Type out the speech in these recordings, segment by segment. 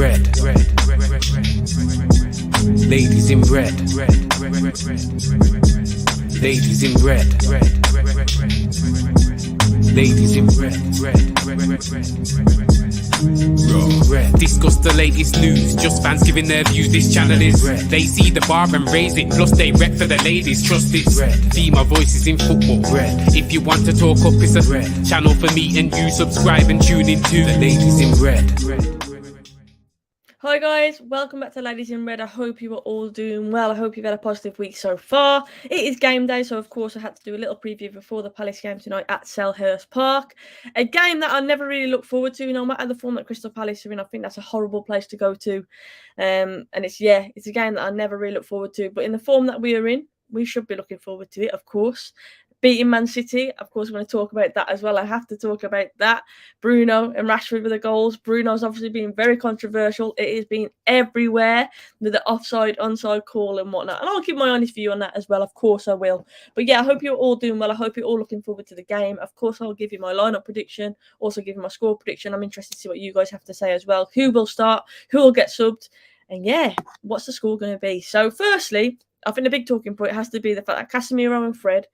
red. Ladies in red. Ladies in red. Ladies in red. Discuss the latest news, just fans giving their views. This channel is red. They see the bar and raise it, plus they rep for the ladies. Trust it's red. Female voices in football. Red. If you want to talk up, it's a red channel for me and you. Subscribe and tune into the Ladies in Red. Hi guys, welcome back to Ladies in Red. I hope you are all doing well. I hope you've had a positive week so far. It is game day, so of course I had to do a little preview before the Palace game tonight at Selhurst Park. A game that I never really look forward to, no matter the form that Crystal Palace are in. I think that's a horrible place to go to. And it's a game that I never really look forward to. But in the form that we are in, we should be looking forward to it, of course. Beating Man City, of course, I'm going to talk about that as well. I have to talk about that. Bruno and Rashford with the goals. Bruno's obviously been very controversial. It has been everywhere with the offside, onside call and whatnot. And I'll keep my honest view on that as well. Of course I will. But yeah, I hope you're all doing well. I hope you're all looking forward to the game. Of course, I'll give you my lineup prediction, also give you my score prediction. I'm interested to see what you guys have to say as well. Who will start? Who will get subbed? And yeah, what's the score going to be? So firstly, I think the big talking point has to be the fact that Casemiro and Fred,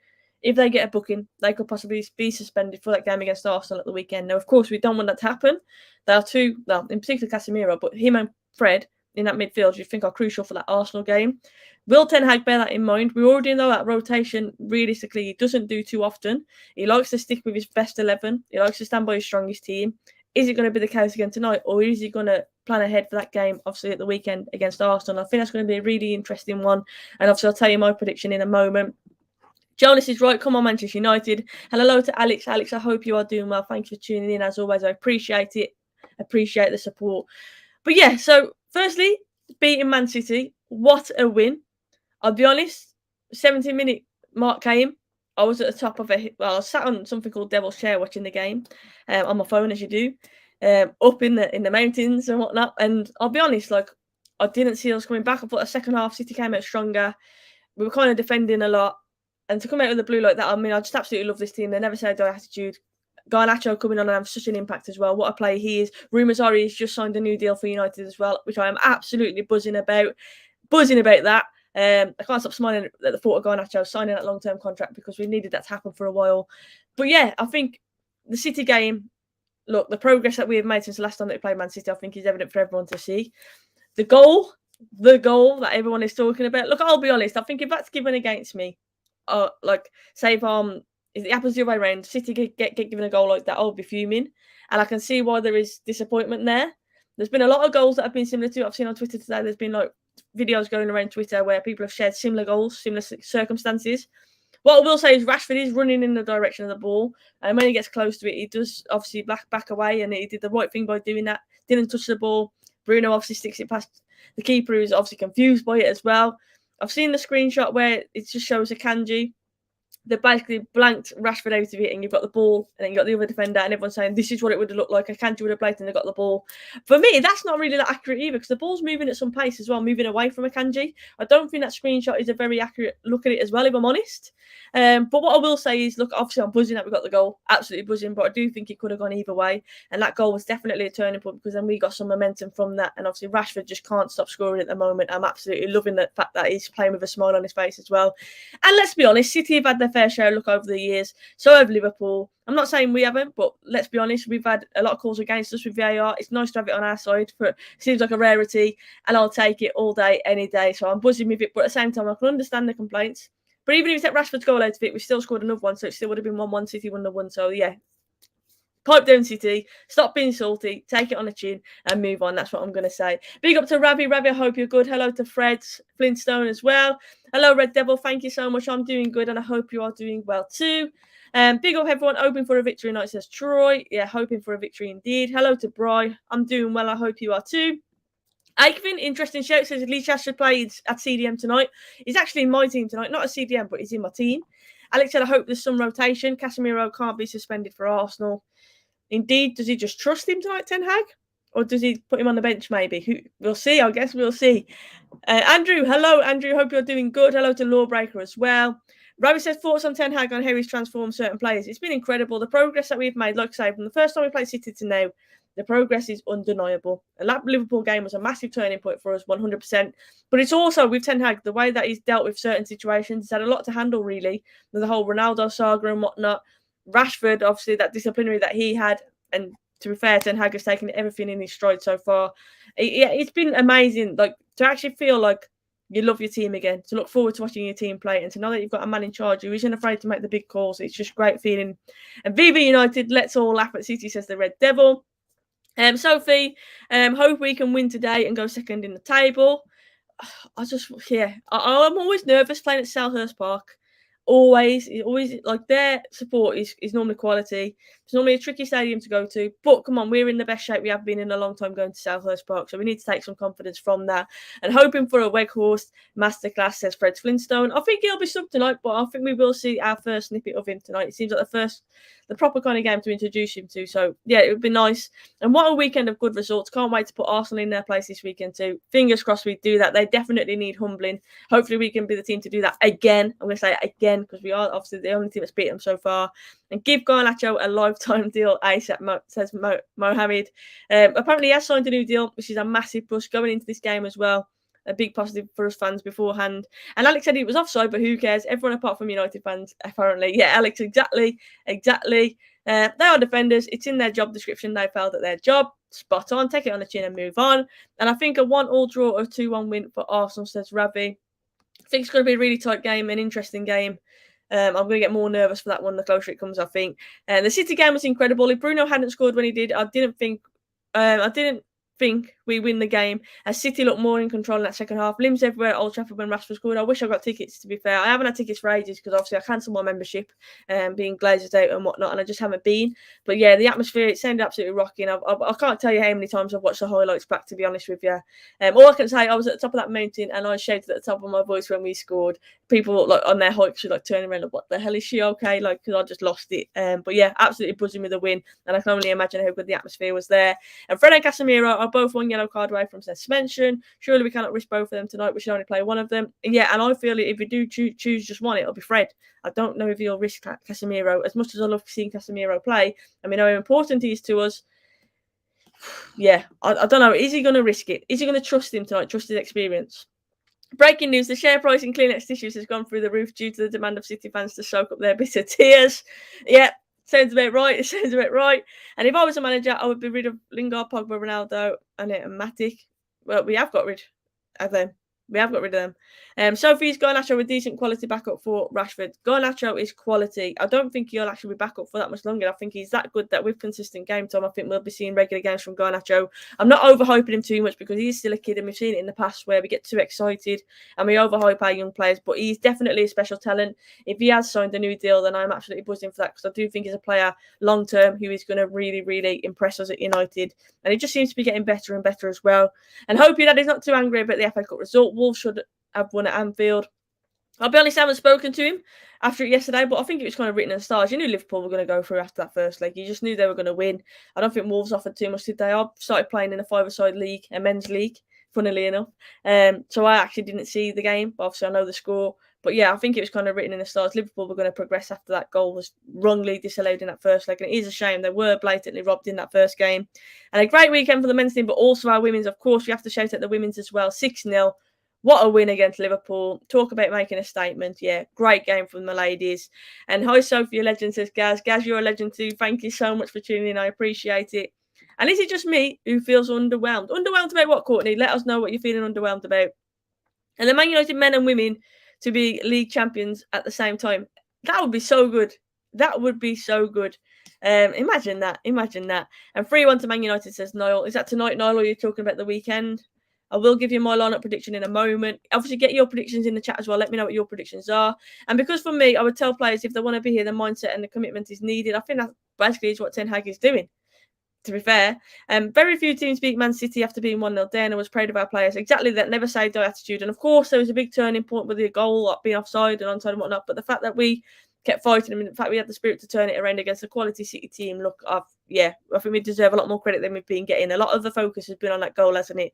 if they get a booking, they could possibly be suspended for that game against Arsenal at the weekend. Now, of course, we don't want that to happen. They are two, well, in particular Casemiro, but him and Fred in that midfield, you think are crucial for that Arsenal game. Will Ten Hag bear that in mind? We already know that rotation, realistically, he doesn't do too often. He likes to stick with his best 11. He likes to stand by his strongest team. Is it going to be the case again tonight, or is he going to plan ahead for that game, obviously, at the weekend against Arsenal? I think that's going to be a really interesting one. And obviously, I'll tell you my prediction in a moment. Jonas is right. Come on, Manchester United. Hello to Alex. Alex, I hope you are doing well. Thank you for tuning in. As always, I appreciate it. Appreciate the support. But yeah, so firstly, beating Man City. What a win. I'll be honest, 70-minute mark came. I was at the top of it. Well, I was sat on something called Devil's Chair watching the game on my phone, as you do, up in the mountains and whatnot. And I'll be honest, like, I didn't see us coming back. I thought the second half, City came out stronger. We were kind of defending a lot. And to come out with the blue like that, I mean, I just absolutely love this team. They never say their attitude. Garnacho coming on and have such an impact as well. What a player he is. Rumours are he's just signed a new deal for United as well, which I am absolutely buzzing about. Buzzing about that. I can't stop smiling at the thought of Garnacho signing that long-term contract because we needed that to happen for a while. But yeah, I think the City game, look, the progress that we have made since the last time that we played Man City, I think is evident for everyone to see. The goal that everyone is talking about. Look, I'll be honest. I think if that's given against me, like, say if it happens the other way around, City get given a goal like that, I'll be fuming. And I can see why there is disappointment there. There's been a lot of goals that have been similar to, I've seen on Twitter today, there's been like videos going around Twitter where people have shared similar goals, similar circumstances. What I will say is Rashford is running in the direction of the ball, and when he gets close to it, he does obviously back away, and he did the right thing by doing that. Didn't touch the ball. Bruno obviously sticks it past the keeper, who's obviously confused by it as well. I've seen the screenshot where it just shows a Kanji. They basically blanked Rashford out of it, and you've got the ball, and then you've got the other defender, and everyone's saying this is what it would have looked like. A Kanji would have played, and they got the ball. For me, that's not really that accurate either, because the ball's moving at some pace as well, moving away from a Kanji. I don't think that screenshot is a very accurate look at it as well, if I'm honest. But what I will say is, look, obviously I'm buzzing that we got the goal, absolutely buzzing, but I do think it could have gone either way, and that goal was definitely a turning point because then we got some momentum from that, and obviously Rashford just can't stop scoring at the moment. I'm absolutely loving the fact that he's playing with a smile on his face as well. And let's be honest, City have had their fair share of look over the years, so have Liverpool. I'm not saying we haven't, but let's be honest, we've had a lot of calls against us with VAR. It's nice to have it on our side, but it seems like a rarity, and I'll take it all day, any day. So I'm buzzing with it, but at the same time, I can understand the complaints. But even if you take Rashford's goal out of it, we still scored another one, so it still would have been 1-1, City 1-1. So yeah, pipe down City, stop being salty, take it on the chin and move on. That's what I'm going to say. Big up to Ravi. Ravi, I hope you're good. Hello to Fred Flintstone as well. Hello, Red Devil. Thank you so much. I'm doing good, and I hope you are doing well too. Big up everyone, hoping for a victory tonight, says Troy. Yeah, hoping for a victory indeed. Hello to Bry. I'm doing well. I hope you are too. Aikvin, interesting shout, says Lee Chester plays at CDM tonight. He's actually in my team tonight, not a CDM, but he's in my team. Alex said, I hope there's some rotation. Casemiro can't be suspended for Arsenal. Indeed, does he just trust him tonight, Ten Hag? Or does he put him on the bench maybe? We'll see, I guess we'll see. Andrew, hello, Andrew. Hope you're doing good. Hello to Lawbreaker as well. Ravi says, thoughts on Ten Hag on how he's transformed certain players. It's been incredible. The progress that we've made, like I say, from the first time we played City to now, The progress is undeniable. And that Liverpool game was a massive turning point for us, 100%. But it's also with Ten Hag, the way that he's dealt with certain situations, he's had a lot to handle, really, with the whole Ronaldo saga and whatnot. Rashford, obviously, that disciplinary that he had, and to be fair, Ten Hag has taken everything in his stride so far. It's been amazing, like, to actually feel like you love your team again, to look forward to watching your team play, and to know that you've got a man in charge who isn't afraid to make the big calls. It's just great feeling. And Viva United, let's all laugh at City, says the Red Devil. Sophie, hope we can win today and go second in the table. I'm always nervous playing at Selhurst Park. Always, like, their support is normally quality. It's normally a tricky stadium to go to, but come on, we're in the best shape we have been in a long time going to Selhurst Park, so we need to take some confidence from that. And hoping for a Weghorst masterclass, says Fred Flintstone. I think he'll be sub tonight, but I think we will see our first snippet of him tonight. It seems like the proper kind of game to introduce him to. So yeah, it would be nice. And what a weekend of good results. Can't wait to put Arsenal in their place this weekend too. Fingers crossed we do that. They definitely need humbling. Hopefully we can be the team to do that again. I'm going to say it again, because we are obviously the only team that's beat them so far. And give Garnacho a lifetime deal ASAP, says Mohammed. Apparently he has signed a new deal, which is a massive push going into this game as well. A big positive for us fans beforehand. And Alex said he was offside, but who cares? Everyone apart from United fans, apparently. Yeah, Alex, exactly. They are defenders. It's in their job description. They failed at their job. Spot on. Take it on the chin and move on. And I think a 1-1 draw or 2-1 win for Arsenal, says Ravi. I think it's going to be a really tight game, an interesting game. I'm going to get more nervous for that one the closer it comes, I think. The City game was incredible. If Bruno hadn't scored when he did, I didn't think we win the game, as City looked more in control in that second half. Limbs everywhere at Old Trafford when Rashford scored. I wish I got tickets, to be fair. I haven't had tickets for ages because obviously I cancelled my membership, being glazed out and whatnot, and I just haven't been. But yeah, the atmosphere, it sounded absolutely rocking. I can't tell you how many times I've watched the highlights back, to be honest with you. All I can say, I was at the top of that mountain and I shouted at the top of my voice when we scored. People like on their hikes were like turning around like, what the hell, is she okay? Like, because I just lost it. But yeah, absolutely buzzing with the win, and I can only imagine how good the atmosphere was there. And Fred and Casemiro are both 1 yellow card away from suspension. Surely we cannot risk both of them tonight. We should only play one of them. And yeah, and I feel if we do choose just one, it'll be Fred. I don't know if he'll risk Casemiro. As much as I love seeing Casemiro play, and we know how important he is to us. Yeah, I don't know. Is he going to risk it? Is he going to trust him tonight? Trust his experience? Breaking news, the share price in Kleenex tissues has gone through the roof due to the demand of City fans to soak up their bitter tears. Yeah, sounds about right. It sounds about right. And if I was a manager, I would be rid of Lingard, Pogba, Ronaldo, and Matic. Well, we have got rid of them. Sophie's Garnacho with decent quality backup for Rashford. Garnacho is quality. I don't think he'll actually be back up for that much longer. I think he's that good that with consistent game time, I think we'll be seeing regular games from Garnacho. I'm not overhyping him too much because he's still a kid, and we've seen it in the past where we get too excited and we overhype our young players, but he's definitely a special talent. If he has signed a new deal, then I'm absolutely buzzing for that, because I do think he's a player long term who is going to really, really impress us at United, and he just seems to be getting better and better as well. And hoping that he's not too angry about the FA Cup result. Wolves should have won at Anfield. I'll be honest, I haven't spoken to him after it yesterday, but I think it was kind of written in the stars. You knew Liverpool were going to go through after that first leg. You just knew they were going to win. I don't think Wolves offered too much, did they? I started playing in a five-a-side league, a men's league, funnily enough. So I actually didn't see the game, but obviously I know the score. But yeah, I think it was kind of written in the stars. Liverpool were going to progress after that goal was wrongly disallowed in that first leg. And it is a shame. They were blatantly robbed in that first game. And a great weekend for the men's team, but also our women's. Of course, we have to shout at the women's as well. 6-0. What a win against Liverpool. Talk about making a statement. Yeah, great game from the ladies. And hi, Sophie, a legend, says Gaz. Gaz, you're a legend too. Thank you so much for tuning in. I appreciate it. And is it just me who feels underwhelmed? Underwhelmed about what, Courtney? Let us know what you're feeling underwhelmed about. And the Man United men and women to be league champions at the same time. That would be so good. That would be so good. Imagine that. Imagine that. And 3-1 to Man United, says Niall. Is that tonight, Niall, or are you talking about the weekend? I will give you my lineup prediction in a moment. Obviously, get your predictions in the chat as well. Let me know what your predictions are. And because for me, I would tell players if they want to be here, the mindset and the commitment is needed. I think that basically is what Ten Hag is doing, to be fair. Very few teams beat Man City after being 1-0 down, and was proud of our players. Exactly that, never say die attitude. And of course, there was a big turning point with the goal, like being offside and onside and whatnot. But the fact that we kept fighting, and the fact we had the spirit to turn it around against a quality City team, look, I think we deserve a lot more credit than we've been getting. A lot of the focus has been on that goal, hasn't it?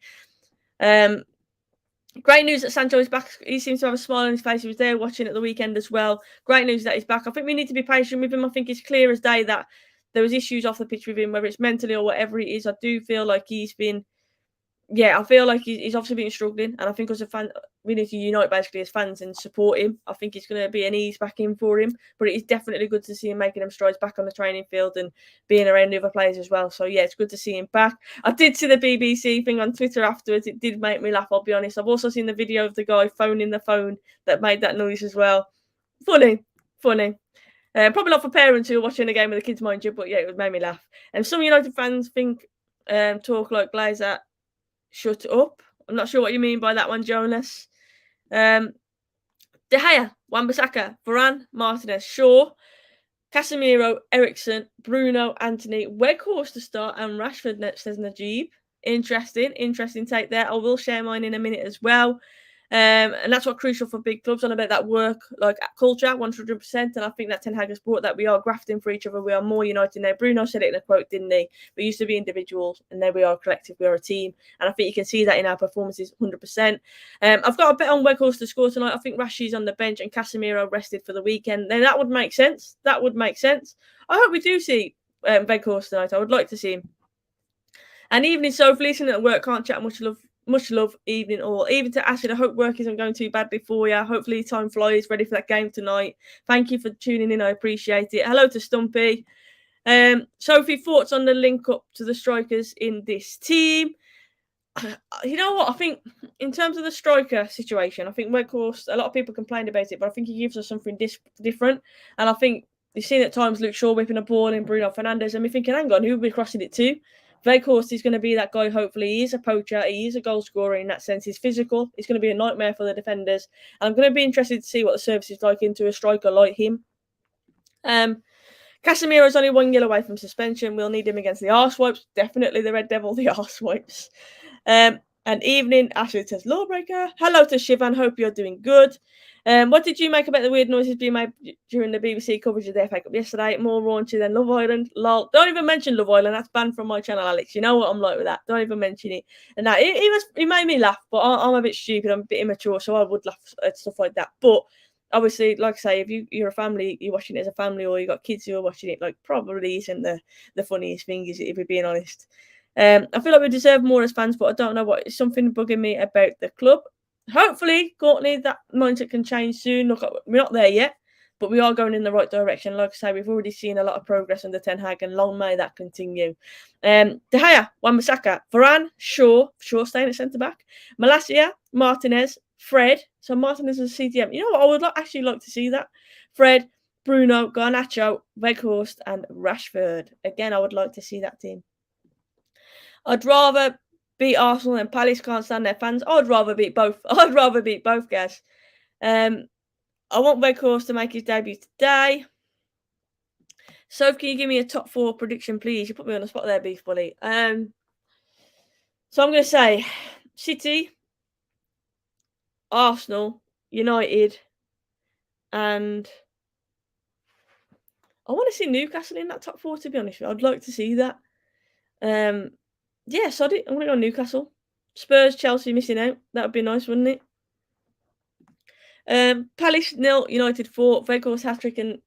Great news that Sancho is back. He seems to have a smile on his face. He was there watching at the weekend as well. Great news that he's back. I think we need to be patient with him. I think it's clear as day that there was issues off the pitch with him, whether it's mentally or whatever it is. I do feel like he's been, I feel like he's obviously been struggling, and I think as a fan, we need to unite basically as fans and support him. I think it's going to be an ease back in for him, but it is definitely good to see him making them strides back on the training field and being around the other players as well. So yeah, it's good to see him back. I did see the BBC thing on Twitter afterwards. It did make me laugh, I'll be honest. I've also seen the video of the guy phoning the phone that made that noise as well. Funny. Probably not for parents who are watching a game with the kids, mind you, but yeah, it made me laugh. And some United fans think talk like Glazer. Shut up. I'm not sure what you mean by that one, Jonas. De Gea, Wan-Bissaka, Varane, Martinez, Shaw, Casemiro, Eriksen, Bruno, Anthony, Weghorst to start, and Rashford next, says Najib. Interesting take there. I will share mine in a minute as well. And that's what's crucial for big clubs on about that work, like culture, 100%. And I think that Ten Hag has brought that. We are grafting for each other. We are more united now. Bruno said it in a quote, didn't he? We used to be individuals, and now we are a collective. We are a team. And I think you can see that in our performances, 100%. I've got a bet on Weghorst to score tonight. I think Rashi's on the bench and Casemiro rested for the weekend. Then that would make sense. I hope we do see Weghorst tonight. I would like to see him. And evening, Soph, listening at work, can't chat much love, evening all. Even to Ashton, I hope work isn't going too badly for you. Hopefully time flies, ready for that game tonight. Thank you for tuning in. I appreciate it. Hello to Stumpy. Sophie, thoughts on the link up to the strikers in this team? You know what? I think in terms of the striker situation, I think Weghorst, a lot of people complained about it, but I think he gives us something different. And I think you've seen at times Luke Shaw whipping a ball in Bruno Fernandes, and we're thinking, hang on, who will be crossing it to? Weghorst is going to be that guy, hopefully. He is a poacher. He is a goal scorer in that sense. He's physical. He's going to be a nightmare for the defenders. And I'm going to be interested to see what the service is like into a striker like him. Casemiro is only 1 year away from suspension. We'll need him against the Arsewipes. Definitely the Red Devil, the Arsewipes. And evening, Ashley says, Lawbreaker. Hello to Shivan. Hope you're doing good. What did you make about the weird noises being made during the BBC coverage of the FA Cup yesterday? More raunchy than Love Island. Lol. Don't even mention Love Island. That's banned from my channel, Alex. You know what I'm like with that. Don't even mention it. And that he made me laugh, but I'm a bit stupid. I'm a bit immature, so I would laugh at stuff like that. But obviously, like I say, if you're a family, you're watching it as a family, or you got kids who are watching it, like probably isn't the funniest thing, is it, if we're being honest. I feel like we deserve more as fans, but I don't know what. It's something bugging me about the club. Hopefully, Courtney, that mindset can change soon. Look, we're not there yet, but we are going in the right direction. Like I say, we've already seen a lot of progress under Ten Hag, and long may that continue. De Gea, Wan-Bissaka, Varane, Shaw staying at centre back, Malacia, Martinez, Fred. So Martinez is a CDM. You know what? I would actually like to see that. Fred, Bruno, Garnacho, Weghorst, and Rashford. Again, I would like to see that team. I'd rather beat Arsenal and Palace, can't stand their fans. I'd rather beat both. Guys. I want Weghorst to make his debut today. Soph, can you give me a top 4 prediction, please? You put me on the spot there, Beef Bully. So I'm going to say City, Arsenal, United, and I want to see Newcastle in that top 4, to be honest. I'd like to see that. Yeah, sod it. I'm going to go Newcastle. Spurs, Chelsea missing out. That would be nice, wouldn't it? Palace 0, United 4. Weghorst hat-trick and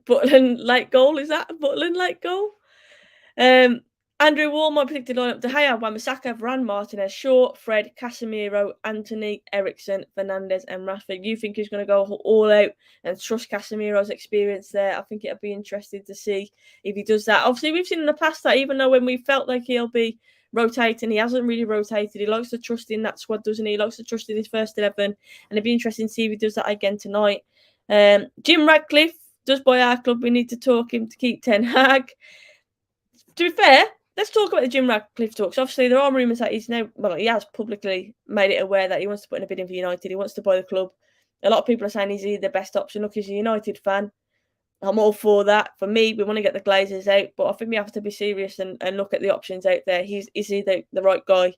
Butland late goal. Is that a Butland late goal? Andrew Wall, my predicted lineup: De Gea, Wan-Bissaka, Varane, Martinez, Shaw, Fred, Casemiro, Anthony, Eriksen, Fernandes, and Rashford. You think he's going to go all out and trust Casemiro's experience there? I think it'll be interesting to see if he does that. Obviously, we've seen in the past that even though when we felt like he'll be rotating, he hasn't really rotated. He likes to trust in that squad, doesn't he? He likes to trust in his first 11, and it'd be interesting to see if he does that again tonight. Jim Radcliffe does buy our club. We need to talk him to keep Ten Hag. To be fair, let's talk about the Jim Radcliffe talks. Obviously, there are rumours that he has publicly made it aware that he wants to put in a bid in for United. He wants to buy the club. A lot of people are saying he's the best option. Look, he's a United fan. I'm all for that. For me, we want to get the Glazers out, but I think we have to be serious and look at the options out there. Is he the right guy?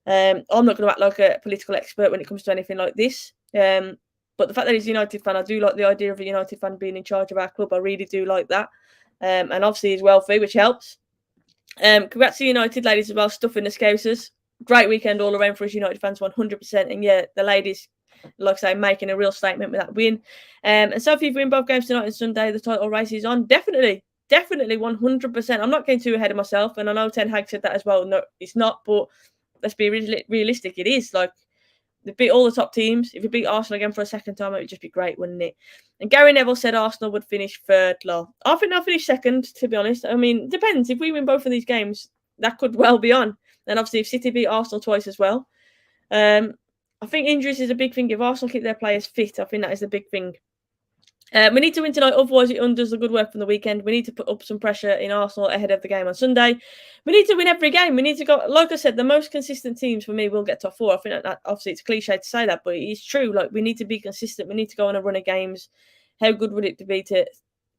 I'm not going to act like a political expert when it comes to anything like this. But the fact that he's a United fan, I do like the idea of a United fan being in charge of our club. I really do like that. And obviously he's wealthy, which helps. Congrats to United ladies as well, stuffing the Scousers. Great weekend all around for us United fans, 100%. And yeah, the ladies, like I say, making a real statement with that win. And so if you win both games tonight and Sunday, the title race is on. Definitely definitely 100%. I'm not getting too ahead of myself, and I know Ten Hag said that as well. No, it's not, but let's be realistic. It is like they beat all the top teams. If you beat Arsenal again for a second time, it would just be great, wouldn't it? And Gary Neville said Arsenal would finish third. Lol. I think they'll finish second, to be honest. I mean, depends. If we win both of these games, that could well be on. And obviously, if City beat Arsenal twice as well. I think injuries is a big thing. If Arsenal keep their players fit, I think that is the big thing. We need to win tonight, otherwise it undoes the good work from the weekend. We need to put up some pressure in Arsenal ahead of the game on Sunday. We need to win every game. We need to go, like I said, the most consistent teams for me will get top four. I think that obviously it's cliche to say that, but it's true. Like, we need to be consistent. We need to go on a run of games. How good would it be to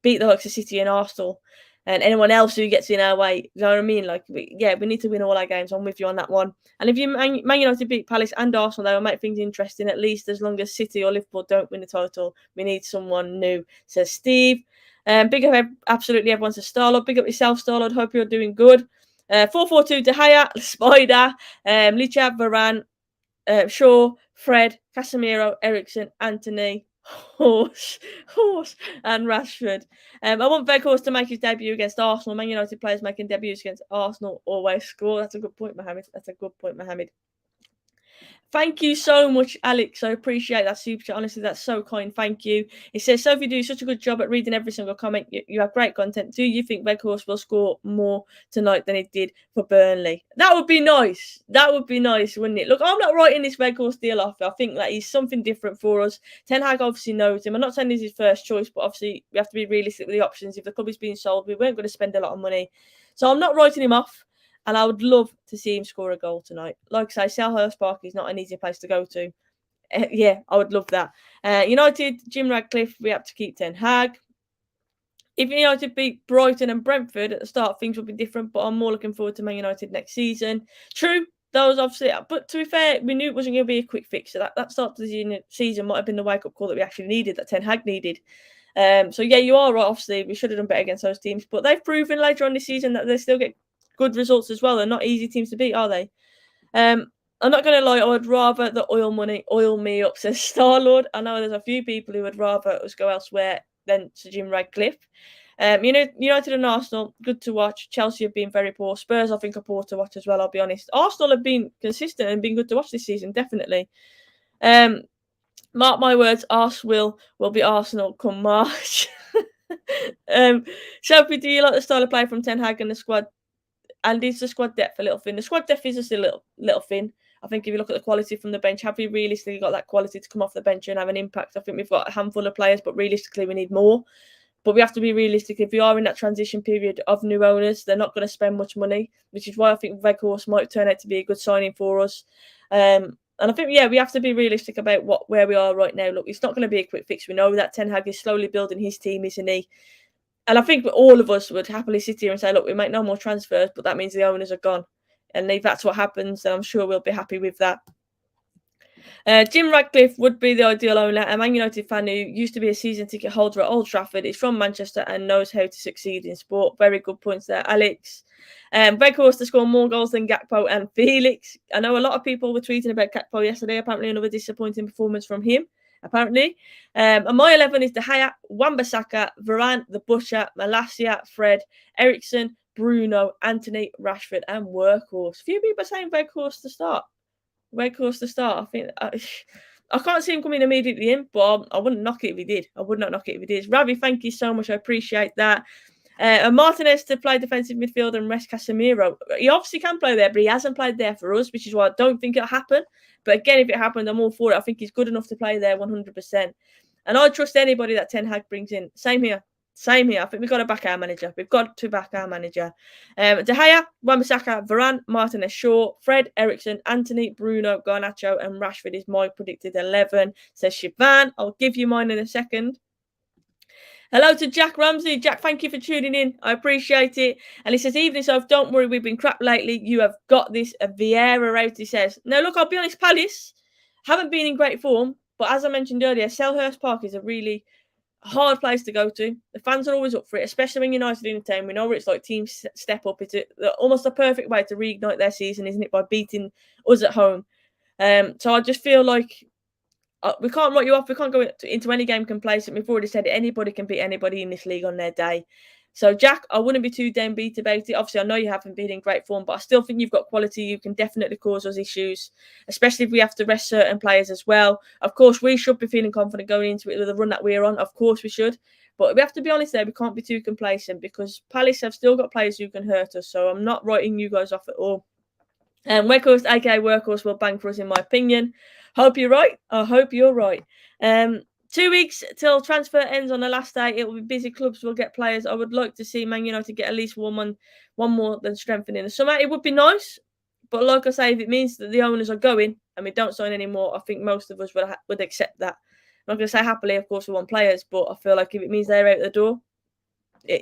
beat the likes of City and Arsenal and anyone else who gets in our way? You know what I mean? Like, we need to win all our games. I'm with you on that one. And if you Man United beat Palace and Arsenal, they will make things interesting, at least as long as City or Liverpool don't win the title. We need someone new, says Steve. Big up absolutely everyone, says Starlord. Big up yourself, Starlord. Hope you're doing good. 442 De Gea, Spider, Licha, Varane, Shaw, Fred, Casemiro, Eriksen, Anthony, Horse, and Rashford. I want Weghorst to make his debut against Arsenal. Man United players making debuts against Arsenal always score. That's a good point, Mohammed. Thank you so much, Alex. I appreciate that super chat. Honestly, that's so kind. Thank you. It says, Soph, you do such a good job at reading every single comment. You have great content. Do you think Weghorst will score more tonight than he did for Burnley? That would be nice. That would be nice, wouldn't it? Look, I'm not writing this Weghorst deal off. I think that he's something different for us. Ten Hag obviously knows him. I'm not saying he's his first choice, but obviously we have to be realistic with the options. If the club is being sold, we weren't going to spend a lot of money. So I'm not writing him off. And I would love to see him score a goal tonight. Like I say, Selhurst Park is not an easy place to go to. Yeah, I would love that. United, Jim Radcliffe, we have to keep Ten Hag. If United beat Brighton and Brentford at the start, things would be different, but I'm more looking forward to Man United next season. True, that was obviously, but to be fair, we knew it wasn't going to be a quick fix. So that start of the season might have been the wake-up call that we actually needed, that Ten Hag needed. So yeah, you are right, obviously, we should have done better against those teams, but they've proven later on this season that they still get good results as well. They're not easy teams to beat, are they? I'm not going to lie, I would rather the oil money oil me up, says Starlord. I know there's a few people who would rather us go elsewhere than to Jim Radcliffe. United and Arsenal, good to watch. Chelsea have been very poor. Spurs, I think, are poor to watch as well, I'll be honest. Arsenal have been consistent and been good to watch this season, definitely. Mark my words, Arsenal will be Arsenal come March. Sophie, do you like the style of play from Ten Hag and the squad? And is the squad depth a little thin? The squad depth is just a little thin. I think if you look at the quality from the bench, have we realistically got that quality to come off the bench and have an impact? I think we've got a handful of players, but realistically we need more. But we have to be realistic. If we are in that transition period of new owners, they're not going to spend much money, which is why I think Weghorst might turn out to be a good signing for us. And I think, we have to be realistic about where we are right now. Look, it's not going to be a quick fix. We know that Ten Hag is slowly building his team, isn't he? And I think all of us would happily sit here and say, look, we make no more transfers, but that means the owners are gone. And if that's what happens, then I'm sure we'll be happy with that. Jim Radcliffe would be the ideal owner. A Man United fan who used to be a season ticket holder at Old Trafford, is from Manchester and knows how to succeed in sport. Very good points there, Alex. Weghorst to score more goals than Gakpo and Felix. I know a lot of people were tweeting about Gakpo yesterday. Apparently another disappointing performance from him. Apparently. And my 11 is De Gea, Wan-Bissaka, Varane, The Butcher, Malacia, Fred, Eriksen, Bruno, Anthony, Rashford, and Weghorst. Few people are saying Weghorst to start. I think I can't see him coming immediately in, but I wouldn't knock it if he did. I would not knock it if he did. Ravi, thank you so much. I appreciate that. And Martinez to play defensive midfield and rest Casemiro. He obviously can play there, but he hasn't played there for us, which is why I don't think it'll happen. But again, if it happened, I'm all for it. I think he's good enough to play there 100%. And I trust anybody that Ten Hag brings in. Same here. I think we've got to back our manager. De Gea, Wan-Bissaka, Varane, Martinez, Shaw, Fred, Eriksen, Anthony, Bruno, Garnacho, and Rashford is my predicted 11, says Shivan. I'll give you mine in a second. Hello to Jack Ramsey. Jack, thank you for tuning in. I appreciate it. And he says, evening, so don't worry, we've been crap lately. You have got this. Vieira out, he says. Now, look, I'll be honest, Palace haven't been in great form. But as I mentioned earlier, Selhurst Park is a really hard place to go to. The fans are always up for it, especially when United in the town. We know what it's like. Teams step up. It's almost a perfect way to reignite their season, isn't it, by beating us at home. So I just feel like we can't write you off. We can't go into any game complacent. We've already said it. Anybody can beat anybody in this league on their day. So, Jack, I wouldn't be too downbeat about it. Obviously, I know you haven't been in great form, but I still think you've got quality. You can definitely cause us issues, especially if we have to rest certain players as well. Of course, we should be feeling confident going into it with the run that we're on. Of course, we should. But we have to be honest there, we can't be too complacent because Palace have still got players who can hurt us. So I'm not writing you guys off at all. And Weghorst, aka Workhorse, will bank for us, in my opinion. Hope you're right. I hope you're right. 2 weeks till transfer ends on the last day. It will be busy. Clubs will get players. I would like to see Man United get at least one more than strengthening in the summer. It would be nice, but like I say, if it means that the owners are going and we don't sign anymore, I think most of us would accept that. I'm not going to say happily, of course, we want players, but I feel like if it means they're out the door,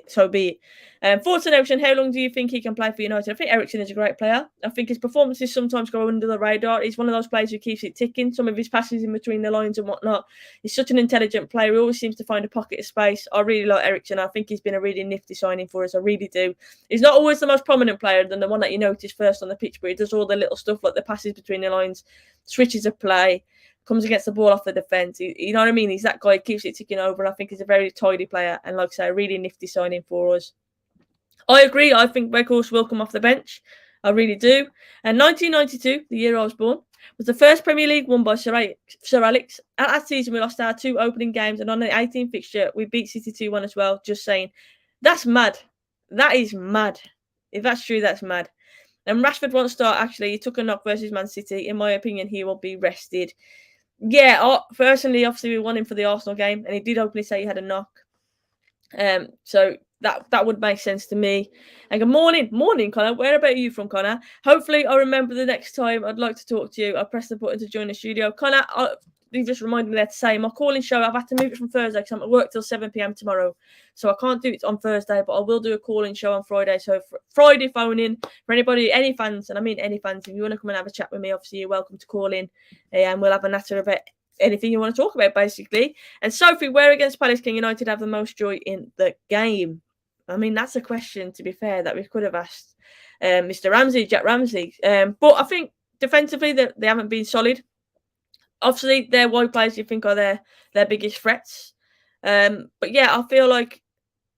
so be it. Thoughts on Eriksen, how long do you think he can play for United? I think Eriksen is a great player. I think his performances sometimes go under the radar. He's one of those players who keeps it ticking. Some of his passes in between the lines and whatnot. He's such an intelligent player. He always seems to find a pocket of space. I really like Eriksen. I think he's been a really nifty signing for us. I really do. He's not always the most prominent player than the one that you notice first on the pitch, but he does all the little stuff like the passes between the lines, switches of play, comes against the ball off the defence. You know what I mean? He's that guy who keeps it ticking over. And I think he's a very tidy player. And like I say, a really nifty signing for us. I agree. I think Weghorst will come off the bench. I really do. And 1992, the year I was born, was the first Premier League won by Sir Alex. At that season, we lost our 2 opening games. And on the 18th fixture, we beat City 2-1 as well. Just saying. That's mad. That is mad. If that's true, that's mad. And Rashford won't start, actually. He took a knock versus Man City. In my opinion, he will be rested. Yeah, personally, obviously, we won him for the Arsenal game, and he did openly say he had a knock. So that would make sense to me. And good morning, Connor. Where about you from, Connor? Hopefully, I'll remember the next time I'd like to talk to you. I'll press the button to join the studio. Connor, you just reminded me there to say my calling show. I've had to move it from Thursday because I'm at work till 7 p.m. tomorrow, so I can't do it on Thursday. But I will do a calling show on Friday. So Friday phone in for anybody, any fans, and I mean any fans. If you want to come and have a chat with me, obviously you're welcome to call in, and we'll have a natter about anything you want to talk about, basically. And Sophie, where against Palace can United have the most joy in the game? I mean, that's a question, to be fair, that we could have asked Mr. Jack Ramsey. But I think defensively they haven't been solid. Obviously, their wide players you think are their biggest threats. But yeah, I feel like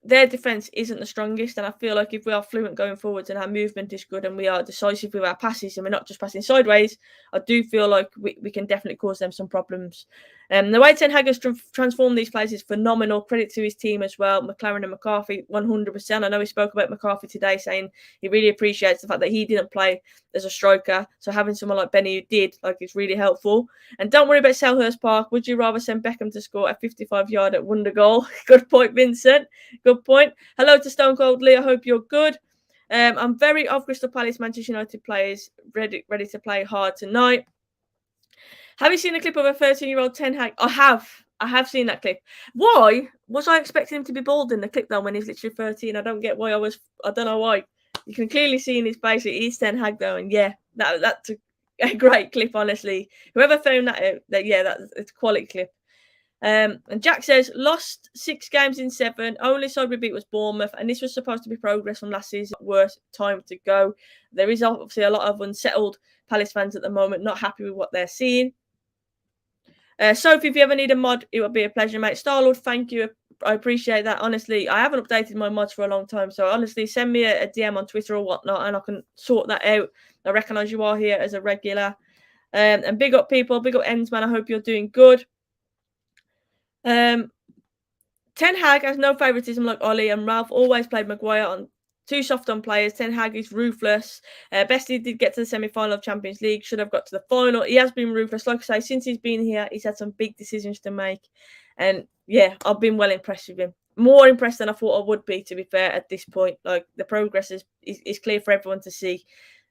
their defence isn't the strongest, and I feel like if we are fluent going forwards and our movement is good and we are decisive with our passes and we're not just passing sideways, I do feel like we can definitely cause them some problems. The way Ten Hag has transformed these players is phenomenal. Credit to his team as well, McLaren and McCarthy, 100%. I know he spoke about McCarthy today, saying he really appreciates the fact that he didn't play as a striker, so having someone like Benny who did, like, is really helpful. And don't worry about Selhurst Park. Would you rather send Beckham to score a 55-yard at wonder goal? Good point, Vincent. Good point. Hello to Stone Cold Lee. I hope you're good. I'm very of Crystal Palace Manchester United players ready to play hard tonight. Have you seen a clip of a 13-year-old Ten Hag? I have seen that clip. Why was I expecting him to be bald in the clip though when he's literally 13? I don't get why I don't know why. You can clearly see in his face it is Ten Hag though, and yeah, that's a great clip, honestly. Whoever found that out, it's a quality clip. And Jack says, lost 6 games in 7. Only side we beat was Bournemouth, and this was supposed to be progress from last season. Worst time to go. There is obviously a lot of unsettled Palace fans at the moment, not happy with what they're seeing. Sophie, if you ever need a mod, it would be a pleasure, mate. Starlord, thank you. I appreciate that. Honestly, I haven't updated my mods for a long time, so honestly, send me a DM on Twitter or whatnot, and I can sort that out. I recognise you are here as a regular. And big up people, big up ends, man. I hope you're doing good. Ten Hag has no favouritism like Ollie, and Ralph always played Maguire on too soft on players. Ten Hag is ruthless. Bestie did get to the semi-final of Champions League, should have got to the final. He has been ruthless. Like I say, since he's been here, he's had some big decisions to make. And yeah, I've been well impressed with him. More impressed than I thought I would be, to be fair, at this point. Like, the progress is clear for everyone to see.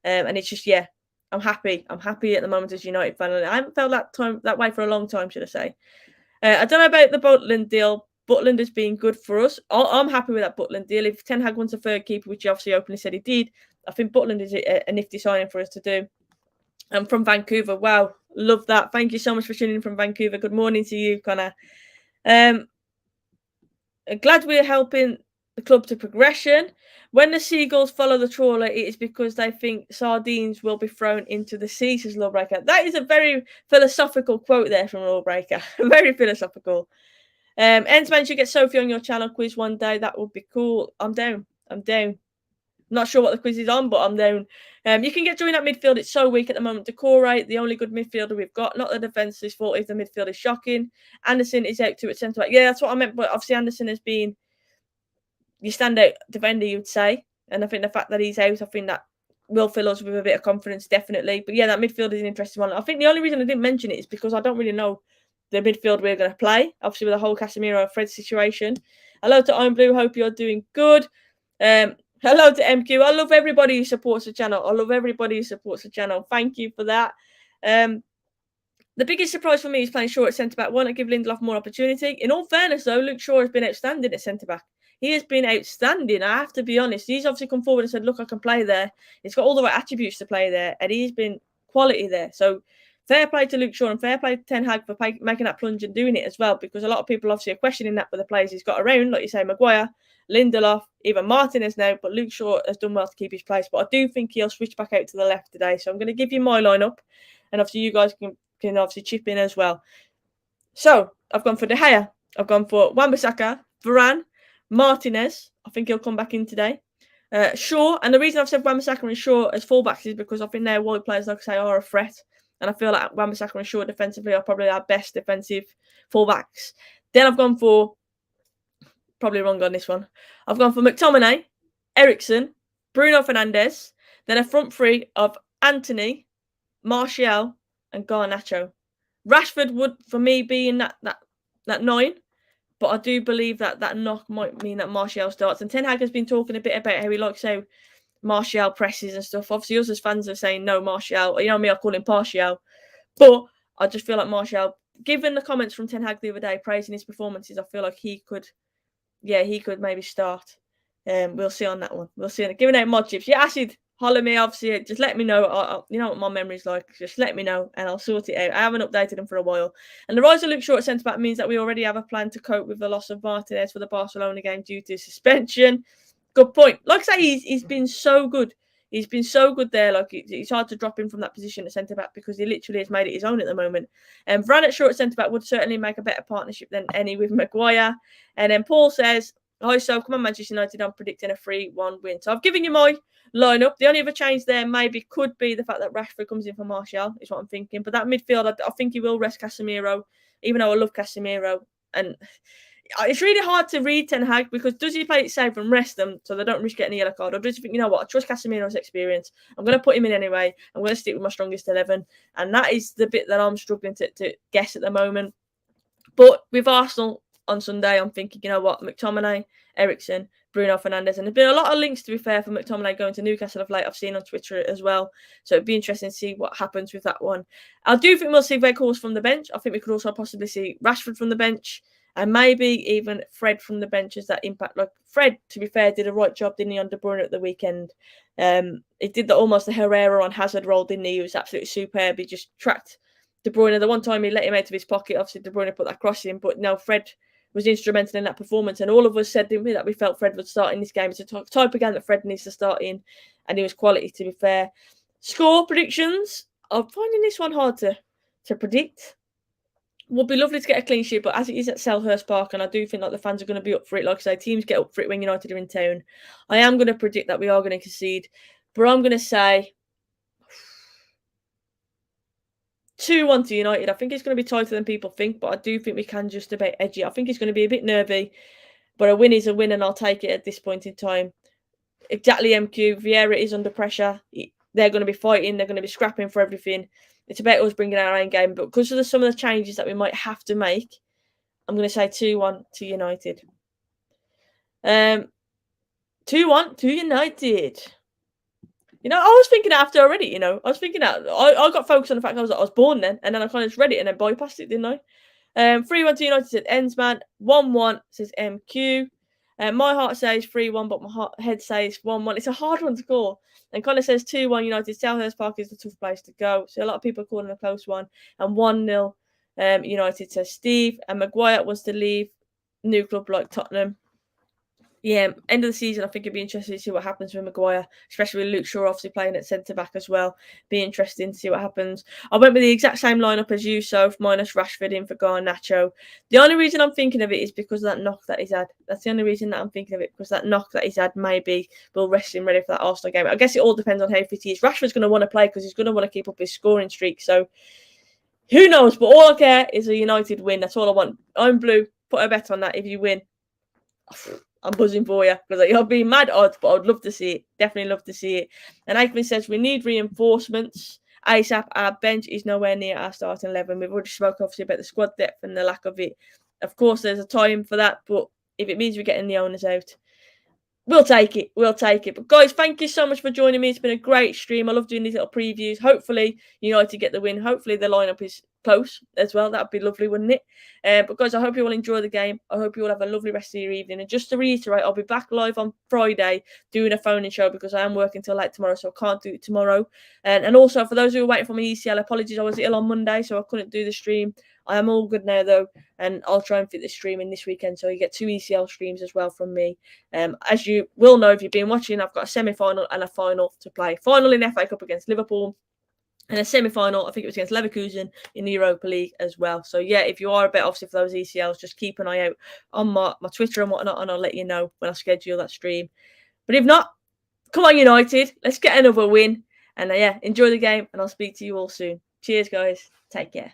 And it's just, yeah, I'm happy. I'm happy at the moment as United fan. I haven't felt that way for a long time, should I say. I don't know about the Butland deal. Butland has been good for us. I'm happy with that Butland deal. If Ten Hag wants a third keeper, which he obviously openly said he did, I think Butland is a nifty signing for us to do. And from Vancouver, wow, love that. Thank you so much for tuning in from Vancouver. Good morning to you, Connor. Glad we're helping the club to progression. When the seagulls follow the trawler, it is because they think sardines will be thrown into the sea, says Lawbreaker. That is a very philosophical quote there from Lawbreaker. Very philosophical. Ensman should get Sophie on your channel quiz one day. That would be cool. I'm down. Not sure what the quiz is on, but I'm down. You can get joined at midfield. It's so weak at the moment. Decore, the only good midfielder we've got. Not the defence is fault if the midfield is shocking. Anderson is out to at centre back. Yeah, that's what I meant. But obviously Anderson has been your standout defender, you'd say. And I think the fact that he's out, I think that will fill us with a bit of confidence, definitely. But yeah, that midfield is an interesting one. I think the only reason I didn't mention it is because I don't really know the midfield we're going to play. Obviously, with the whole Casemiro and Fred situation. Hello to Iron Blue. Hope you're doing good. Hello to MQ. I love everybody who supports the channel. Thank you for that. The biggest surprise for me is playing Shaw at centre-back. Why not give Lindelof more opportunity? In all fairness, though, Luke Shaw has been outstanding at centre-back. He has been outstanding, I have to be honest. He's obviously come forward and said, look, I can play there. He's got all the right attributes to play there, and he's been quality there. So fair play to Luke Shaw and fair play to Ten Hag for making that plunge and doing it as well, because a lot of people obviously are questioning that with the players he's got around, like you say, Maguire, Lindelof, even Martinez now, but Luke Shaw has done well to keep his place. But I do think he'll switch back out to the left today. So I'm going to give you my lineup, and obviously you guys can obviously chip in as well. So I've gone for De Gea, I've gone for Wan-Bissaka, Varane, Martinez. I think he'll come back in today. Shaw, and the reason I've said Wan-Bissaka and Shaw as fullbacks is because I think they're wide players, like I say, are a threat. And I feel like Wan-Bissaka and Shaw defensively are probably our best defensive fullbacks. Then I've gone for, probably wrong on this one, I've gone for McTominay, Eriksen, Bruno Fernandes, then a front three of Anthony, Martial, and Garnacho. Rashford would, for me, be in that 9, but I do believe that knock might mean that Martial starts. And Ten Hag has been talking a bit about how he likes how Martial presses and stuff. Obviously, us as fans are saying no Martial. You know me, I call him Partial. But I just feel like Martial, given the comments from Ten Hag the other day praising his performances, I feel like he could maybe start. We'll see on that one. We'll see. Giving out mod chips. Yeah, Acid, holler me, obviously. Just let me know. You know what my memory's like. Just let me know and I'll sort it out. I haven't updated them for a while. And the rise of Luke Shaw at centre-back means that we already have a plan to cope with the loss of Martinez for the Barcelona game due to suspension. Good point. Like I say, he's been so good. He's been so good there. Like, it's hard to drop him from that position at centre-back because he literally has made it his own at the moment. And Varane at Shaw at centre-back would certainly make a better partnership than any with Maguire. And then Paul says, hi, so come on, Manchester United, I'm predicting a 3-1 win. So I've given you my lineup. The only other change there maybe could be the fact that Rashford comes in for Martial, is what I'm thinking. But that midfield, I think he will rest Casemiro, even though I love Casemiro. And it's really hard to read Ten Hag because does he play it safe and rest them so they don't risk getting a yellow card? Or does he think, you know what, I trust Casemiro's experience. I'm going to put him in anyway. I'm going to stick with my strongest 11. And that is the bit that I'm struggling to guess at the moment. But with Arsenal on Sunday, I'm thinking, you know what, McTominay, Eriksen, Bruno Fernandes. And there's been a lot of links, to be fair, for McTominay going to Newcastle of late. I've seen on Twitter as well. So it'd be interesting to see what happens with that one. I do think we'll see Weghorst from the bench. I think we could also possibly see Rashford from the bench. And maybe even Fred from the bench as that impact. Like, Fred, to be fair, did a right job, didn't he, on De Bruyne at the weekend? He did almost the Herrera on Hazard role, didn't he? He was absolutely superb. He just tracked De Bruyne. The one time he let him out of his pocket, obviously De Bruyne put that cross in. But no, Fred was instrumental in that performance. And all of us said, didn't we, that we felt Fred would start in this game. It's a type of game that Fred needs to start in. And he was quality, to be fair. Score predictions. I'm finding this one hard to predict. Would be lovely to get a clean sheet, but as it is at Selhurst Park, and I do think like the fans are going to be up for it. Like I say, teams get up for it when United are in town. I am going to predict that we are going to concede, but I'm going to say 2-1 to United. I think it's going to be tighter than people think, but I do think we can just about edge it. I think it's going to be a bit nervy, but a win is a win, and I'll take it at this point in time. Exactly, MQ. Vieira is under pressure. They're going to be fighting. They're going to be scrapping for everything. It's about us bringing our own game, but because of some of the changes that we might have to make, I'm going to say 2-1 to United. 2-1 to United. You know, I was thinking after already, you know. I was thinking that. I got focused on the fact I was born then, and then I kind of just read it and then bypassed it, didn't I? 3-1 to United said Ensman. 1-1 says MQ. My heart says 3-1, but my head says 1-1. It's a hard one to call. And kind of says 2-1 United. Selhurst Park is the tough place to go. So a lot of people are calling a close one. And 1-0 United says Steve. And Maguire wants to leave new club like Tottenham. Yeah, end of the season, I think it'd be interesting to see what happens with Maguire, especially with Luke Shaw obviously playing at centre back as well. Be interesting to see what happens. I went with the exact same lineup as you, Soph, minus Rashford in for Garnacho. The only reason I'm thinking of it is because of that knock that he's had. That's the only reason that I'm thinking of it, because that knock that he's had maybe will rest him ready for that Arsenal game. I guess it all depends on how fit he is. Rashford's going to want to play because he's going to want to keep up his scoring streak. So who knows? But all I care is a United win. That's all I want. I'm blue. Put a bet on that if you win. I'm buzzing for you because you'll be mad odds, but I'd love to see it. Definitely love to see it. And Aikman says we need reinforcements ASAP. Our bench is nowhere near our starting 11. We've already spoken obviously about the squad depth and the lack of it. Of course, there's a time for that, but if it means we're getting the owners out, we'll take it. We'll take it. But guys, thank you so much for joining me. It's been a great stream. I love doing these little previews. Hopefully, United get the win. Hopefully, the lineup is close as well. That'd be lovely, wouldn't it? But guys, I hope you all enjoy the game. I hope you all have a lovely rest of your evening. And just to reiterate, I'll be back live on Friday doing a phone-in show because I am working till late tomorrow, so I can't do it tomorrow. And also, for those who are waiting for my ECL, apologies, I was ill on Monday, so I couldn't do the stream. I am all good now, though, and I'll try and fit the stream in this weekend, so you get 2 ECL streams as well from me. As you will know if you've been watching, I've got a semi-final and a final to play. Final in FA Cup against Liverpool, and a semi-final, I think it was against Leverkusen in the Europa League as well. So, yeah, if you are a bit obviously for those ECLs, just keep an eye out on my Twitter and whatnot, and I'll let you know when I schedule that stream. But if not, come on, United. Let's get another win. And, yeah, enjoy the game, and I'll speak to you all soon. Cheers, guys. Take care.